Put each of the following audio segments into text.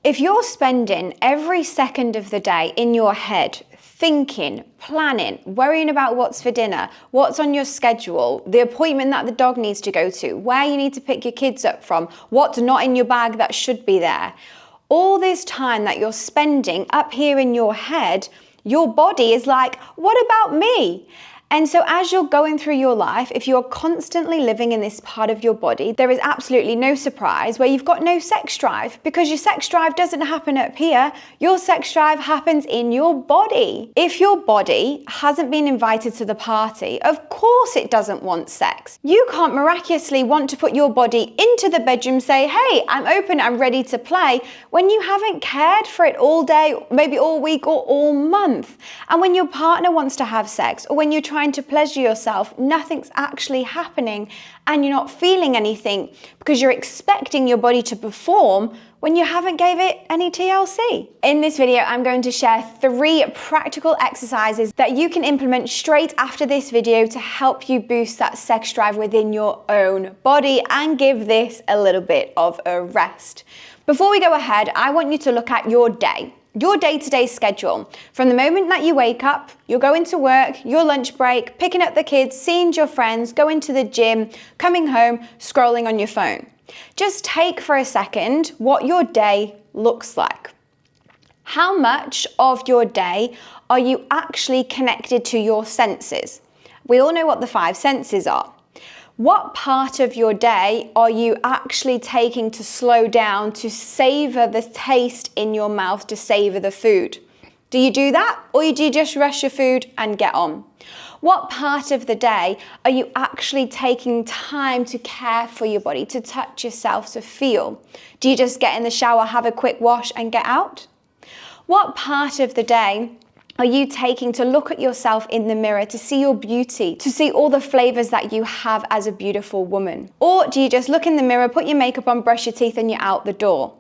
If you're spending every second of the day in your head, thinking, planning, worrying about what's for dinner, what's on your schedule, the appointment that the dog needs to go to, where you need to pick your kids up from, what's not in your bag that should be there, all this time that you're spending up here in your head, your body is like, what about me? And so as you're going through your life, if you're constantly living in this part of your body, there is absolutely no surprise where you've got no sex drive, because your sex drive doesn't happen up here. Your sex drive happens in your body. If your body hasn't been invited to the party, of course it doesn't want sex. You can't miraculously want to put your body into the bedroom, say, hey, I'm open, I'm ready to play, when you haven't cared for it all day, maybe all week or all month. And when your partner wants to have sex, or when you're trying to pleasure yourself, nothing's actually happening and you're not feeling anything because you're expecting your body to perform when you haven't gave it any TLC. In this video, I'm going to share 3 practical exercises that you can implement straight after this video to help you boost that sex drive within your own body and give this a little bit of a rest. Before we go ahead, I want you to look at your day. Your day-to-day schedule. From the moment that you wake up, you're going to work, your lunch break, picking up the kids, seeing your friends, going to the gym, coming home, scrolling on your phone. Just take for a second what your day looks like. How much of your day are you actually connected to your senses? We all know what the 5 senses are. What part of your day are you actually taking to slow down, to savor the taste in your mouth, to savor the food? Do you do that, or do you just rush your food and get on? What part of the day are you actually taking time to care for your body, to touch yourself, to feel? Do you just get in the shower, have a quick wash and get out? What part of the day are you taking to look at yourself in the mirror, to see your beauty, to see all the flavors that you have as a beautiful woman? Or do you just look in the mirror, put your makeup on, brush your teeth, and you're out the door?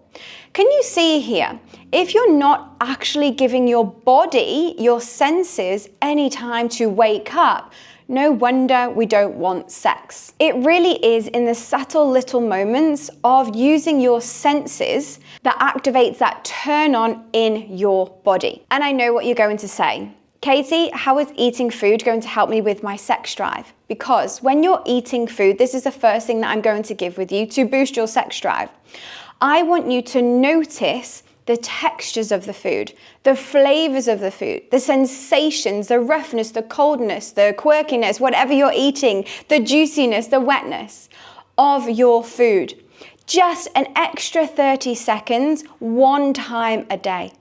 Can you see here? If you're not actually giving your body, your senses, any time to wake up, no wonder we don't want sex. It really is in the subtle little moments of using your senses that activates that turn on in your body. And I know what you're going to say. Katie, how is eating food going to help me with my sex drive? Because when you're eating food, this is the first thing that I'm going to give with you to boost your sex drive. I want you to notice the textures of the food, the flavors of the food, the sensations, the roughness, the coldness, the quirkiness, whatever you're eating, the juiciness, the wetness of your food. Just an extra 30 seconds, 1 time a day.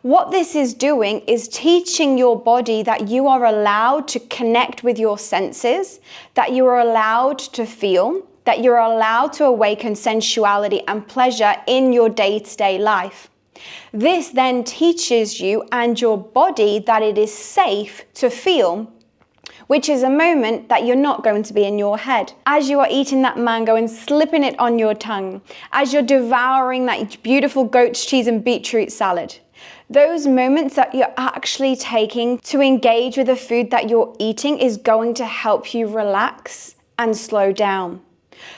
What this is doing is teaching your body that you are allowed to connect with your senses, that you are allowed to feel, that you're allowed to awaken sensuality and pleasure in your day-to-day life. This then teaches you and your body that it is safe to feel, which is a moment that you're not going to be in your head. As you are eating that mango and slipping it on your tongue, as you're devouring that beautiful goat's cheese and beetroot salad, those moments that you're actually taking to engage with the food that you're eating is going to help you relax and slow down.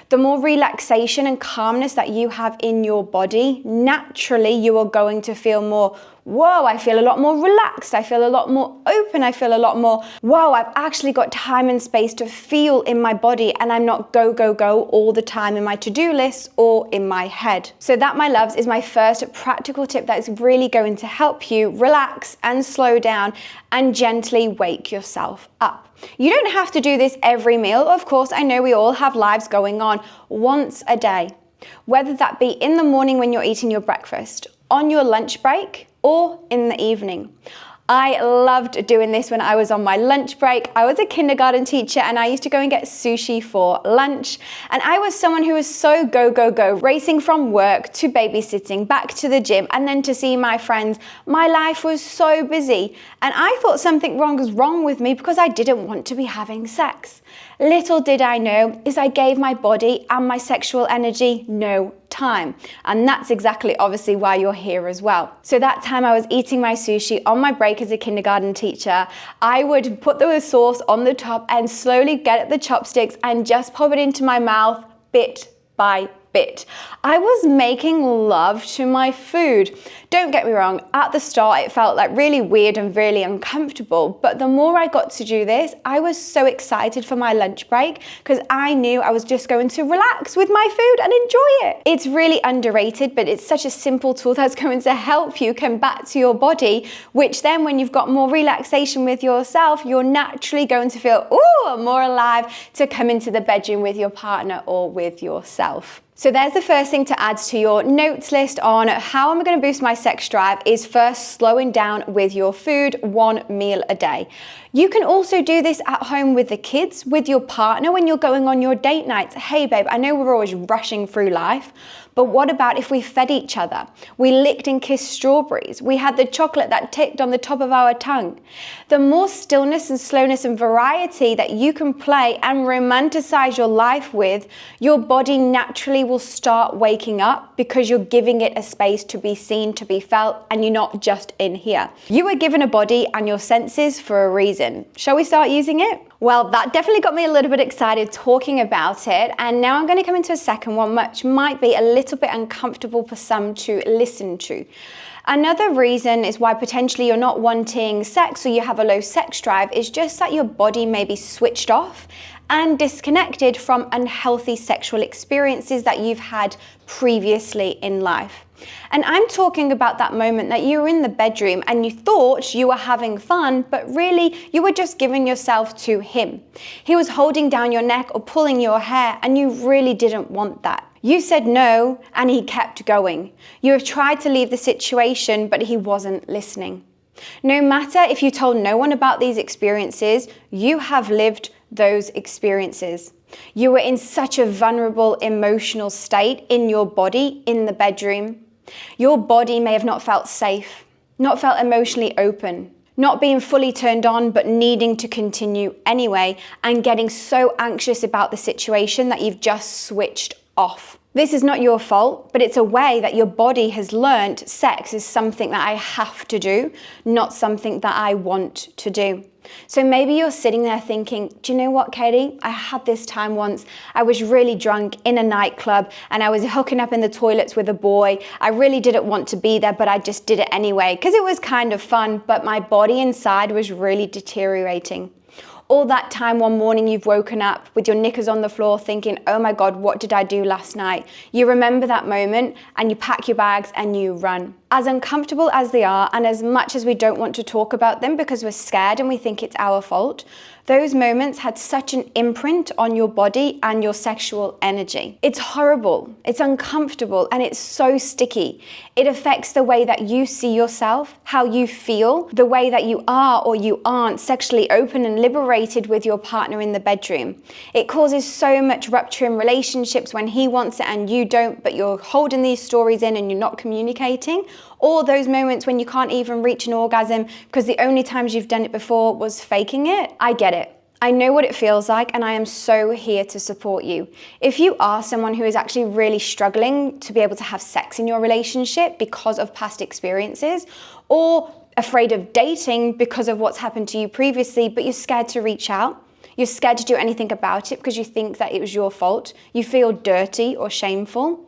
The more relaxation and calmness that you have in your body, naturally you are going to feel more, whoa, I feel a lot more relaxed. I feel a lot more open. I feel a lot more, whoa, I've actually got time and space to feel in my body and I'm not go, go, go all the time in my to-do list or in my head. So that, my loves, is my first practical tip that is really going to help you relax and slow down and gently wake yourself up. You don't have to do this every meal. Of course, I know we all have lives going on. Once a day, whether that be in the morning when you're eating your breakfast, on your lunch break, or in the evening. I loved doing this when I was on my lunch break. I was a kindergarten teacher and I used to go and get sushi for lunch. And I was someone who was so go, go, go, racing from work to babysitting, back to the gym, and then to see my friends. My life was so busy. And I thought something was wrong with me because I didn't want to be having sex. Little did I know is I gave my body and my sexual energy no time. And that's exactly obviously why you're here as well. So that time I was eating my sushi on my break as a kindergarten teacher, I would put the sauce on the top and slowly get at the chopsticks and just pop it into my mouth bit by bit. I was making love to my food. Don't get me wrong, at the start it felt like really weird and really uncomfortable, but the more I got to do this, I was so excited for my lunch break because I knew I was just going to relax with my food and enjoy it. It's really underrated, but it's such a simple tool that's going to help you come back to your body, which then when you've got more relaxation with yourself, you're naturally going to feel more alive to come into the bedroom with your partner or with yourself. So there's the first thing to add to your notes list on how am I going to boost my sex drive is first slowing down with your food, 1 meal a day. You can also do this at home with the kids, with your partner when you're going on your date nights. Hey babe, I know we're always rushing through life, but what about if we fed each other? We licked and kissed strawberries. We had the chocolate that ticked on the top of our tongue. The more stillness and slowness and variety that you can play and romanticize your life with, your body naturally will start waking up because you're giving it a space to be seen, to be felt, and you're not just in here. You were given a body and your senses for a reason. Shall we start using it? Well, that definitely got me a little bit excited talking about it, and now I'm going to come into a second one which might be a little bit uncomfortable for some to listen to. Another reason is why potentially you're not wanting sex or you have a low sex drive is just that your body may be switched off and disconnected from unhealthy sexual experiences that you've had previously in life. And I'm talking about that moment that you were in the bedroom and you thought you were having fun, but really you were just giving yourself to him. He was holding down your neck or pulling your hair and you really didn't want that. You said no and he kept going. You have tried to leave the situation, but he wasn't listening. No matter if you told no one about these experiences, you have lived those experiences. You were in such a vulnerable emotional state in your body, in the bedroom. Your body may have not felt safe, not felt emotionally open, not being fully turned on, but needing to continue anyway, and getting so anxious about the situation that you've just switched off. This is not your fault, but it's a way that your body has learned sex is something that I have to do, not something that I want to do. So maybe you're sitting there thinking, do you know what, Katie? I had this time once. I was really drunk in a nightclub and I was hooking up in the toilets with a boy. I really didn't want to be there, but I just did it anyway because it was kind of fun, but my body inside was really deteriorating. All that time one morning you've woken up with your knickers on the floor thinking, oh my God, what did I do last night? You remember that moment and you pack your bags and you run. As uncomfortable as they are and as much as we don't want to talk about them because we're scared and we think it's our fault, those moments had such an imprint on your body and your sexual energy. It's horrible, it's uncomfortable, and it's so sticky. It affects the way that you see yourself, how you feel, the way that you are or you aren't sexually open and liberated with your partner in the bedroom. It causes so much rupture in relationships when he wants it and you don't, but you're holding these stories in and you're not communicating. Or those moments when you can't even reach an orgasm because the only times you've done it before was faking it. I get it. I know what it feels like and I am so here to support you. If you are someone who is actually really struggling to be able to have sex in your relationship because of past experiences, or afraid of dating because of what's happened to you previously, but you're scared to reach out, you're scared to do anything about it because you think that it was your fault, you feel dirty or shameful,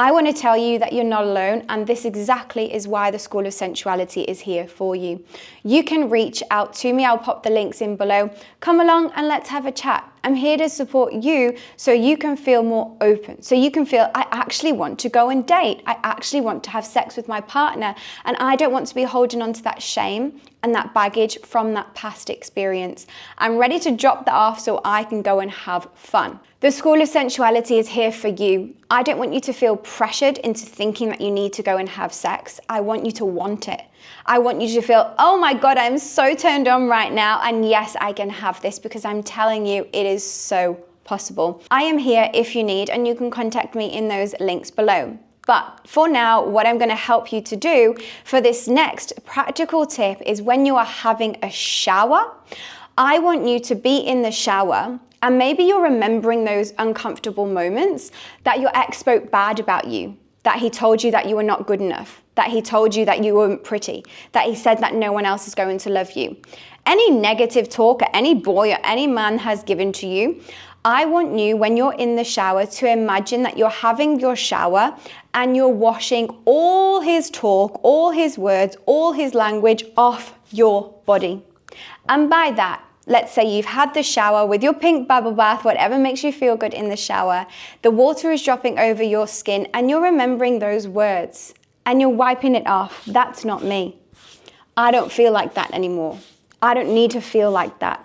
I want to tell you that you're not alone, and this exactly is why the School of Sensuality is here for you. You can reach out to me. I'll pop the links in below. Come along and let's have a chat. I'm here to support you so you can feel more open, so you can feel, I actually want to go and date. I actually want to have sex with my partner, and I don't want to be holding on to that shame and that baggage from that past experience. I'm ready to drop that off so I can go and have fun. The School of Sensuality is here for you. I don't want you to feel pressured into thinking that you need to go and have sex. I want you to want it. I want you to feel, oh my God, I'm so turned on right now. And yes, I can have this because I'm telling you, it is so possible. I am here if you need, and you can contact me in those links below. But for now, what I'm going to help you to do for this next practical tip is when you are having a shower, I want you to be in the shower and maybe you're remembering those uncomfortable moments that your ex spoke bad about you, that he told you that you were not good enough, that he told you that you weren't pretty, that he said that no one else is going to love you. Any negative talk any boy or any man has given to you, I want you, when you're in the shower, to imagine that you're having your shower and you're washing all his talk, all his words, all his language off your body. And by that, let's say you've had the shower with your pink bubble bath, whatever makes you feel good in the shower. The water is dropping over your skin and you're remembering those words and you're wiping it off. That's not me. I don't feel like that anymore. I don't need to feel like that.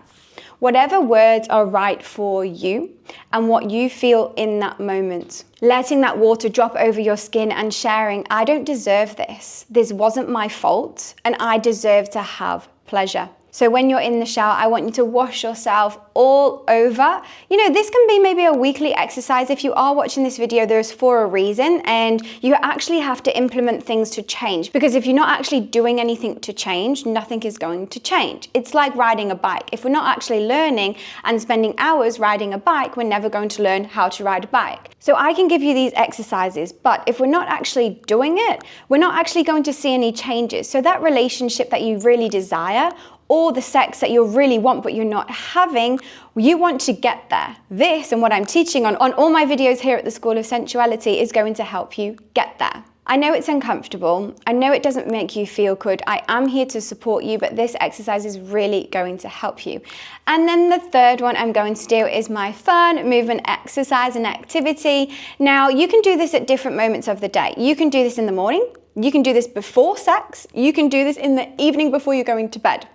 Whatever words are right for you and what you feel in that moment. Letting that water drop over your skin and sharing, I don't deserve this. This wasn't my fault and I deserve to have pleasure. So when you're in the shower, I want you to wash yourself all over. You know, this can be maybe a weekly exercise. If you are watching this video, there's for a reason, and you actually have to implement things to change, because if you're not actually doing anything to change, nothing is going to change. It's like riding a bike. If we're not actually learning and spending hours riding a bike, we're never going to learn how to ride a bike. So I can give you these exercises, but if we're not actually doing it, we're not actually going to see any changes. So that relationship that you really desire, or the sex that you really want but you're not having, you want to get there. This and what I'm teaching on all my videos here at the School of Sensuality is going to help you get there. I know it's uncomfortable. I know it doesn't make you feel good. I am here to support you, but this exercise is really going to help you. And then the third one I'm going to do is my fun movement exercise and activity. Now, you can do this at different moments of the day. You can do this in the morning. You can do this before sex. You can do this in the evening before you're going to bed.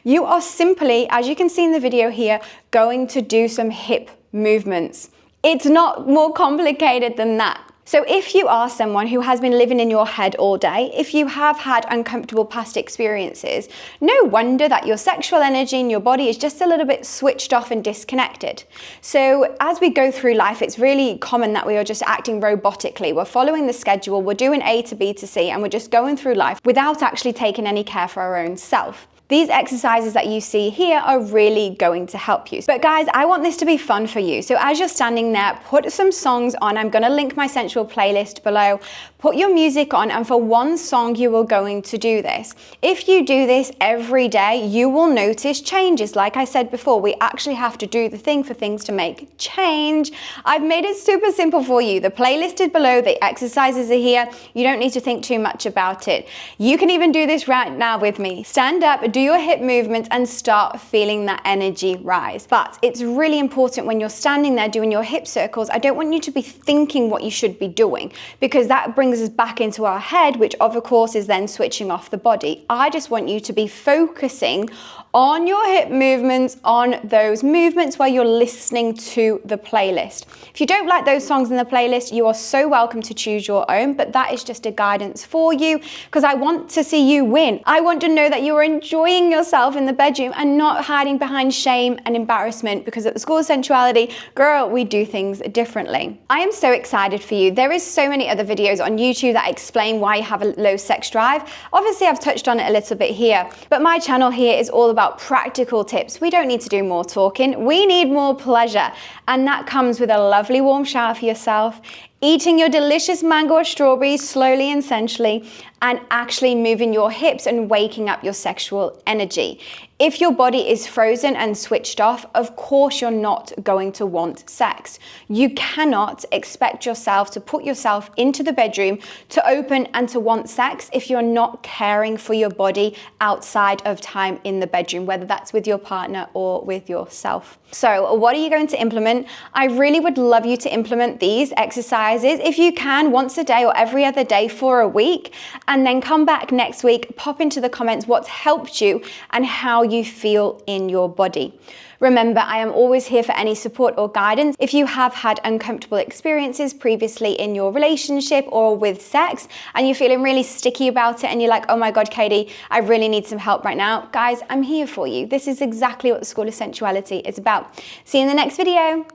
You are simply, as you can see in the video here, going to do some hip movements. It's not more complicated than that. So if you are someone who has been living in your head all day, if you have had uncomfortable past experiences, no wonder that your sexual energy in your body is just a little bit switched off and disconnected. So as we go through life, it's really common that we are just acting robotically. We're following the schedule, we're doing A to B to C, and we're just going through life without actually taking any care for our own self. These exercises that you see here are really going to help you. But guys, I want this to be fun for you. So as you're standing there, put some songs on. I'm gonna link my Sensual playlist below. Put your music on, and for one song, you are going to do this. If you do this every day, you will notice changes. Like I said before, we actually have to do the thing for things to make change. I've made it super simple for you. The playlist is below, the exercises are here. You don't need to think too much about it. You can even do this right now with me. Stand up, do your hip movements, and start feeling that energy rise. But it's really important when you're standing there doing your hip circles, I don't want you to be thinking what you should be doing, because that brings us back into our head, which of course is then switching off the body. I just want you to be focusing on your hip movements, on those movements where you're listening to the playlist. If you don't like those songs in the playlist, you are so welcome to choose your own, but that is just a guidance for you, because I want to see you win. I want to know that you're enjoying yourself in the bedroom and not hiding behind shame and embarrassment, because at the School of Sensuality, girl, we do things differently. I am so excited for you. There is so many other videos on YouTube that explain why you have a low sex drive. Obviously, I've touched on it a little bit here, but my channel here is all about practical tips. We don't need to do more talking. We need more pleasure. And that comes with a lovely warm shower for yourself, eating your delicious mango or strawberries slowly and sensually, and actually moving your hips and waking up your sexual energy. If your body is frozen and switched off, of course you're not going to want sex. You cannot expect yourself to put yourself into the bedroom to open and to want sex if you're not caring for your body outside of time in the bedroom, whether that's with your partner or with yourself. So what are you going to implement? I really would love you to implement these exercises, if you can, once a day or every other day for a week, and then come back next week, pop into the comments what's helped you and how you feel in your body. Remember, I am always here for any support or guidance. If you have had uncomfortable experiences previously in your relationship or with sex, and you're feeling really sticky about it, and you're like, oh my God, Katie, I really need some help right now. Guys, I'm here for you. This is exactly what the School of Sensuality is about. See you in the next video.